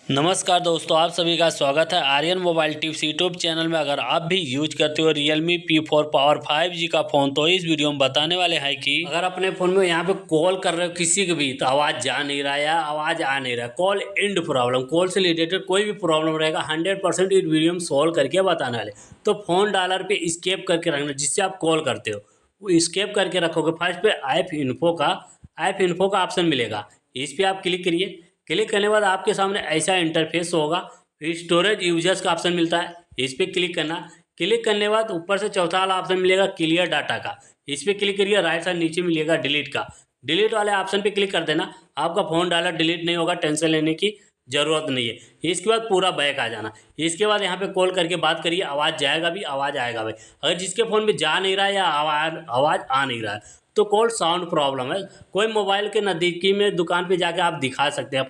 नमस्कार दोस्तों, आप सभी का स्वागत है Aryan mobile tips YouTube channel में। अगर आप भी यूज करते हो Realme P4 पावर 5G का फ़ोन, तो इस वीडियो में बताने वाले हैं कि अगर अपने फ़ोन में यहाँ पे कॉल कर रहे हो किसी को भी, तो आवाज़ जा नहीं रहा या आवाज़ आ नहीं रहा, कॉल एंड प्रॉब्लम, कॉल से रिलेटेड कोई भी प्रॉब्लम रहेगा 100% इस वीडियो में सॉल्व करके बताने वाले। तो फ़ोन डालर पे स्केप करके रखना, जिससे आप कॉल करते हो वो स्केप करके रखोगे। फर्स्ट पे ऐप इन्फो का ऑप्शन मिलेगा, इस पर आप क्लिक करिए। क्लिक करने के बाद आपके सामने ऐसा इंटरफेस होगा। फिर स्टोरेज यूजर्स का ऑप्शन मिलता है, इस पर क्लिक करना। क्लिक करने के बाद ऊपर से चौथा वाला ऑप्शन मिलेगा क्लियर डाटा का, इस पर क्लिक करिए। राइट साइड नीचे मिलेगा डिलीट का, डिलीट वाले ऑप्शन पे क्लिक कर देना। आपका फ़ोन डालर डिलीट नहीं होगा, टेंशन लेने की ज़रूरत नहीं है। इसके बाद पूरा बैक आ जाना। इसके बाद यहाँ पे कॉल करके बात करिए, आवाज़ जाएगा भी, आवाज़ आएगा भी। अगर जिसके फ़ोन में जा नहीं रहा है या आवाज़ आ नहीं रहा है, तो कॉल साउंड प्रॉब्लम है। कोई मोबाइल के नज़दीकी में दुकान पे जाके आप दिखा सकते हैं।